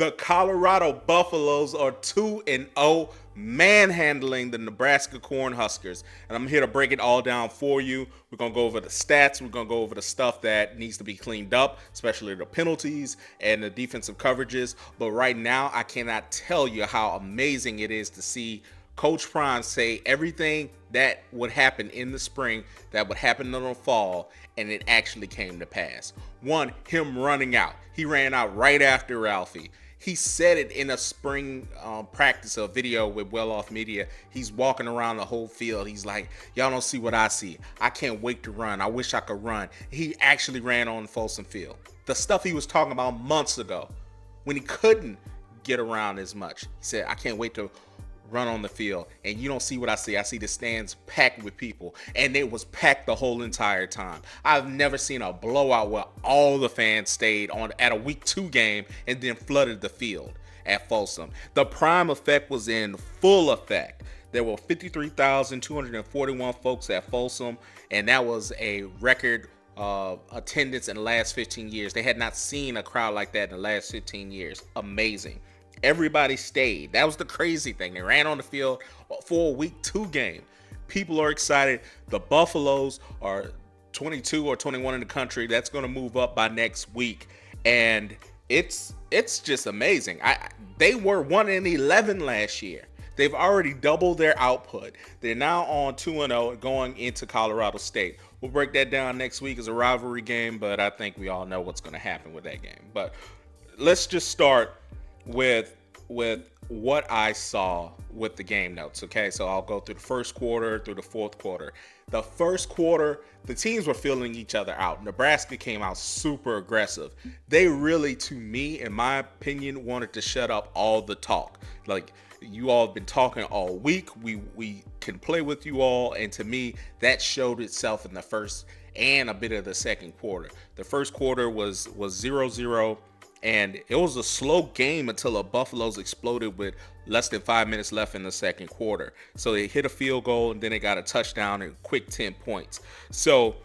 The Colorado Buffaloes are 2-0, manhandling the Nebraska Cornhuskers. And I'm here to break it all down for you. We're going to go over the stats. We're going to go over the stuff that needs to be cleaned up, especially the penalties and the defensive coverages. But right now, I cannot tell you how amazing it is to see Coach Prime say everything that would happen in the spring, that would happen in the fall, and it actually came to pass. One, him running out. He ran out right after Ralphie. He said it in a spring practice, a video with Well Off Media. He's walking around the whole field. He's like, y'all don't see what I see. I can't wait to run. I wish I could run. He actually ran on Folsom Field. The stuff he was talking about months ago when he couldn't get around as much. He said, I can't wait to run on the field, and you don't see what I see. I see the stands packed with people, and it was packed the whole entire time. I've never seen a blowout where all the fans stayed on at a week 2 game and then flooded the field at Folsom. The Prime effect was in full effect. There were 53,241 folks at Folsom, and that was a record attendance in the last 15 years. They had not seen a crowd like that in the last 15 years. Amazing. Everybody stayed. That was the crazy thing. They ran on the field for a week 2 game. People are excited. The Buffaloes are 22 or 21 in the country. That's going to move up by next week. And it's just amazing. They were 1-11 last year. They've already doubled their output. They're now on 2-0 going into Colorado State. We'll break that down next week as a rivalry game, but I think we all know what's going to happen with that game. But let's just start with what I saw with the game notes. Okay, so I'll go through the first quarter, through the fourth quarter. The first quarter, the teams were filling each other out. Nebraska came out super aggressive. They really, to me, in my opinion, wanted to shut up all the talk. Like, you all have been talking all week. We can play with you all, and to me, that showed itself in the first and a bit of the second quarter. The first quarter was 0-0. And it was a slow game until the Buffaloes exploded with less than 5 minutes left in the second quarter. So they hit a field goal, and then they got a touchdown and quick 10 points. So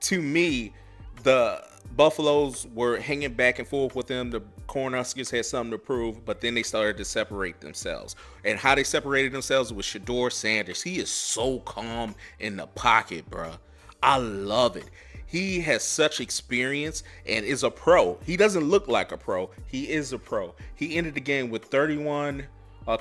to me, the Buffaloes were hanging back and forth with them. The Cornhuskers had something to prove, but then they started to separate themselves. And how they separated themselves was Shedeur Sanders. He is so calm in the pocket, bro. I love it. He has such experience and is a pro. He doesn't look like a pro. He is a pro. He ended the game with 31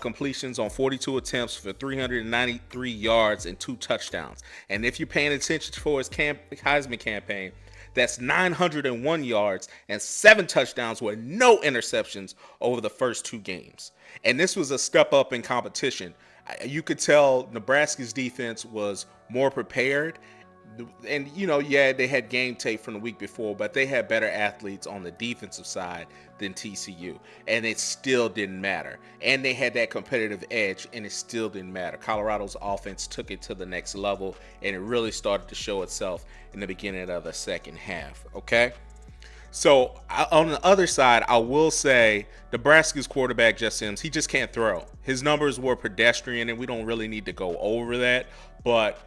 completions on 42 attempts for 393 yards and 2 touchdowns. And if you're paying attention for his Heisman campaign, that's 901 yards and 7 touchdowns with no interceptions over the first 2 games. And this was a step up in competition. You could tell Nebraska's defense was more prepared. And, they had game tape from the week before, but they had better athletes on the defensive side than TCU. And it still didn't matter. And they had that competitive edge, and it still didn't matter. Colorado's offense took it to the next level, and it really started to show itself in the beginning of the second half. Okay? So, on the other side, I will say Nebraska's quarterback, Jace Feely, he just can't throw. His numbers were pedestrian, and we don't really need to go over that. But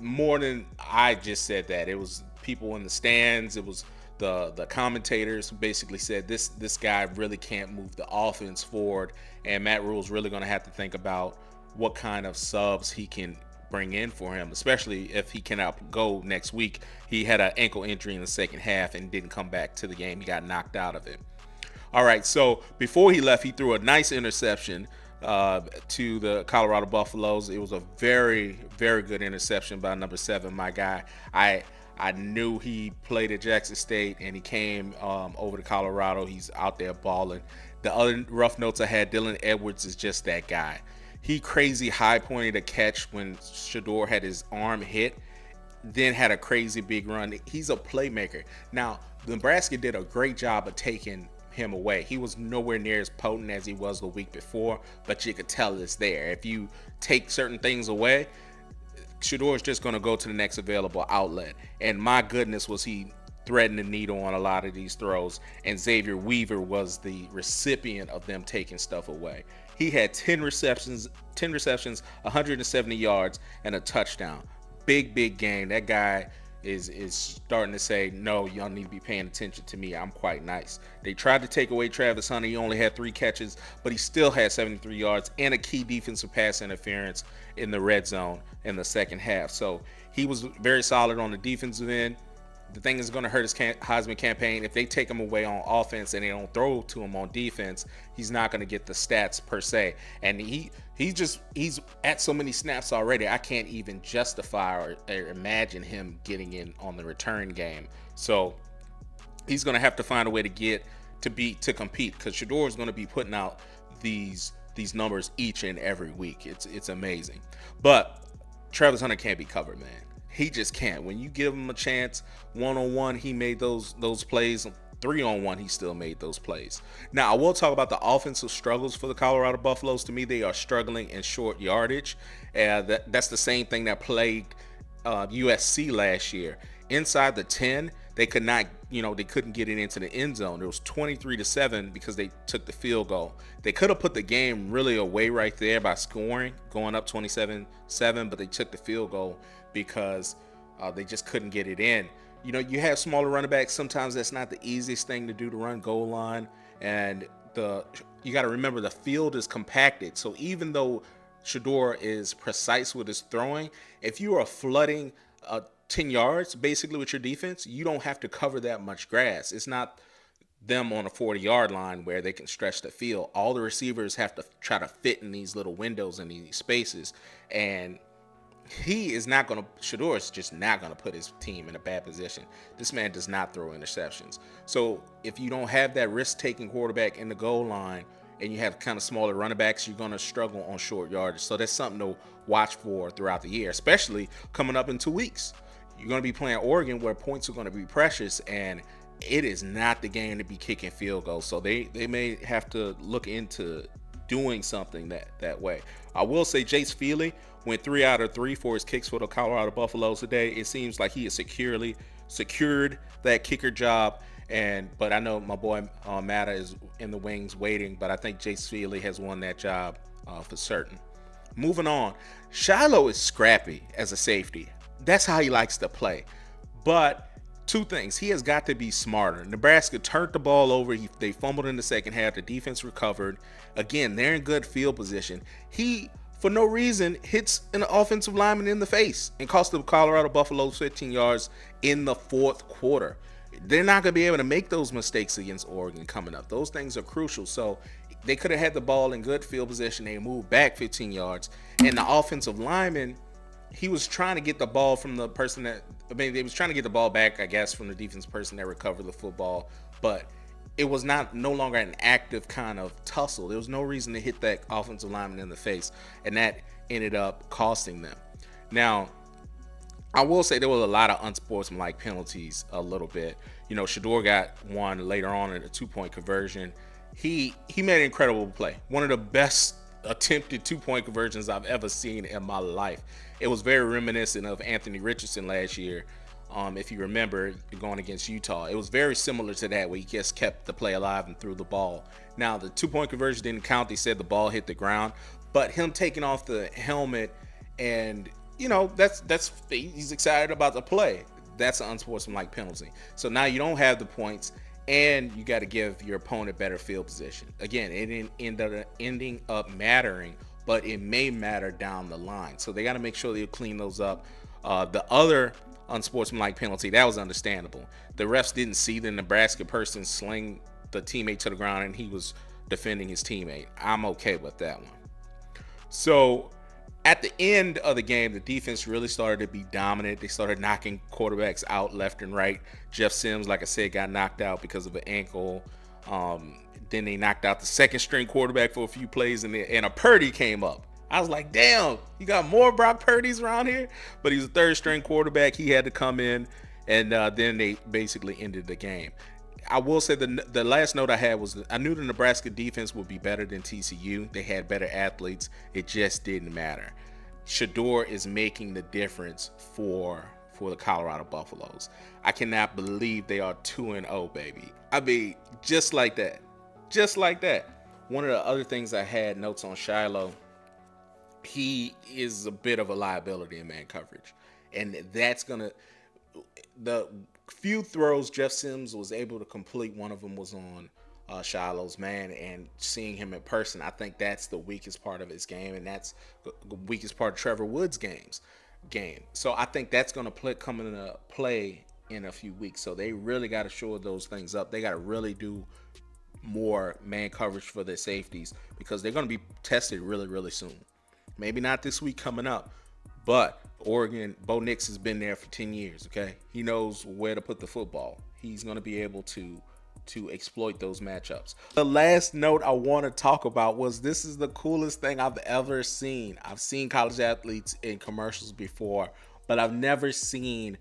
more than I just said that, it was people in the stands, it was the commentators who basically said this guy really can't move the offense forward, and Matt Rhule's really going to have to think about what kind of subs he can bring in for him, especially if he cannot go next week. He had an ankle injury in the second half and didn't come back to the game. He got knocked out of it. All right, so before he left, he threw a nice interception to the Colorado Buffaloes. It was a very, very good interception by number 7, my guy. I knew he played at Jackson State, and he came over to Colorado. He's out there balling. The other rough notes I had, Dylan Edwards is just that guy. He crazy high pointed a catch when Shedeur had his arm hit, then had a crazy big run. He's a playmaker. Now, Nebraska did a great job of taking him away. He was nowhere near as potent as he was the week before, but you could tell it's there. If you take certain things away, Shedeur is just going to go to the next available outlet. And my goodness, was he threading the needle on a lot of these throws. And Xavier Weaver was the recipient of them taking stuff away. He had 10 receptions, 170 yards, and a touchdown. Big game. That guy, is starting to say, no, y'all need to be paying attention to me. I'm quite nice. They tried to take away Travis Hunter. He only had 3 catches, but he still had 73 yards and a key defensive pass interference in the red zone in the second half. So he was very solid on the defensive end. The thing is going to hurt his Heisman campaign. If they take him away on offense and they don't throw to him on defense, he's not going to get the stats per se. And he's at so many snaps already. I can't even justify or imagine him getting in on the return game. So he's going to have to find a way to compete, because Shedeur is going to be putting out these numbers each and every week. It's amazing. But Travis Hunter can't be covered, man. He just can't. When you give him a chance, 1-on-1, he made those plays. 3-on-1, he still made those plays. Now, I will talk about the offensive struggles for the Colorado Buffaloes. To me, they are struggling in short yardage. That's the same thing that plagued USC last year. Inside the 10, they could not, they couldn't get it into the end zone. It was 23-7 because they took the field goal. They could have put the game really away right there by scoring, going up 27-7, but they took the field goal because they just couldn't get it in. You have smaller running backs. Sometimes that's not the easiest thing to do, to run goal line. And you got to remember, the field is compacted. So even though Shaduer is precise with his throwing, if you are flooding 10 yards basically with your defense, you don't have to cover that much grass. It's not them on a 40-yard line where they can stretch the field. All the receivers have to try to fit in these little windows and these spaces. And Shedeur is just not going to put his team in a bad position. This man does not throw interceptions. So if you don't have that risk-taking quarterback in the goal line and you have kind of smaller running backs, you're going to struggle on short yardage. So that's something to watch for throughout the year, especially coming up in 2 weeks. You're going to be playing Oregon, where points are going to be precious, and it is not the game to be kicking field goals. So they may have to look into doing something that way. I will say Jace Feely went 3 out of 3 for his kicks for the Colorado Buffaloes today. It seems like he has secured that kicker job. But I know my boy Matta is in the wings waiting, but I think Jace Feely has won that job for certain. Moving on, Shiloh is scrappy as a safety. That's how he likes to play. But 2 things. He has got to be smarter. Nebraska turned the ball over. They fumbled in the second half. The defense recovered. Again, they're in good field position. He, for no reason, hits an offensive lineman in the face and cost the Colorado Buffaloes 15 yards in the fourth quarter. They're not going to be able to make those mistakes against Oregon coming up. Those things are crucial. So they could have had the ball in good field position. They moved back 15 yards. And the offensive lineman, he was trying to get the ball from the person they was trying to get the ball back, I guess, from the defense person that recovered the football. But it was no longer an active kind of tussle. There was no reason to hit that offensive lineman in the face. And that ended up costing them. Now, I will say there was a lot of unsportsmanlike penalties a little bit. Shedeur got one later on in a 2-point conversion. He made an incredible play. One of the best attempted 2-point conversions I've ever seen in my life. It was very reminiscent of Anthony Richardson last year. If you remember, going against Utah, it was very similar to that, where he just kept the play alive and threw the ball. Now, the 2-point conversion didn't count. They said the ball hit the ground, but him taking off the helmet and he's excited about the play. That's an unsportsmanlike penalty. So now you don't have the points, and you got to give your opponent better field position. Again, it didn't end up ending up mattering, but it may matter down the line. So they got to make sure they clean those up. The other unsportsmanlike penalty, that was understandable. The refs didn't see the Nebraska person sling the teammate to the ground, and he was defending his teammate. I'm okay with that one. So at the end of the game, the defense really started to be dominant. They started knocking quarterbacks out left and right. Jeff Sims, like I said, got knocked out because of an ankle. Then they knocked out the second-string quarterback for a few plays, and a Purdy came up. I was like, damn, you got more Brock Purdy's around here? But he's a third-string quarterback. He had to come in, and then they basically ended the game. I will say the last note I had was I knew the Nebraska defense would be better than TCU. They had better athletes. It just didn't matter. Shedeur is making the difference for the Colorado Buffaloes. I cannot believe they are 2-0, baby. I mean, just like that. Just like that. One of the other things I had notes on Shiloh, he is a bit of a liability in man coverage. And that's going to, the few throws Jeff Sims was able to complete, one of them was on Shiloh's man, and seeing him in person, I think that's the weakest part of his game, and that's the weakest part of Trevor Woods' game. So I think that's going to come into play in a few weeks. So they really got to shore those things up. They got to really do more man coverage for their safeties, because they're going to be tested really, really soon. Maybe not this week coming up, but Oregon, Bo Nix has been there for 10 years, okay? He knows where to put the football. He's going to be able to exploit those matchups. The last note I want to talk about was, this is the coolest thing I've ever seen. I've seen college athletes in commercials before, but I've never seen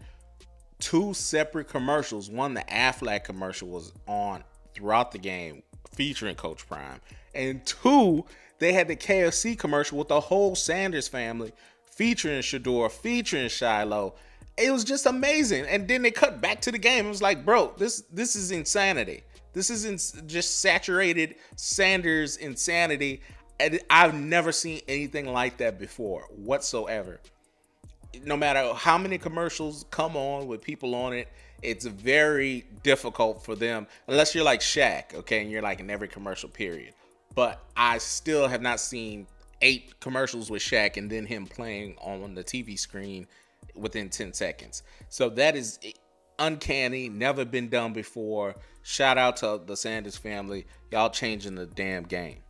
two separate commercials. One, the Aflac commercial, was on throughout the game featuring Coach Prime, and two, they had the KFC commercial with the whole Sanders family featuring Shedeur, featuring Shiloh. It was just amazing. And then they cut back to the game. It was like, bro, this is insanity. This isn't just saturated Sanders insanity. And I've never seen anything like that before whatsoever. No matter how many commercials come on with people on it, it's very difficult for them, unless you're like Shaq, okay, and you're like in every commercial period. But I still have not seen 8 commercials with Shaq and then him playing on the TV screen within 10 seconds. So that is uncanny, never been done before. Shout out to the Sanders family. Y'all changing the damn game.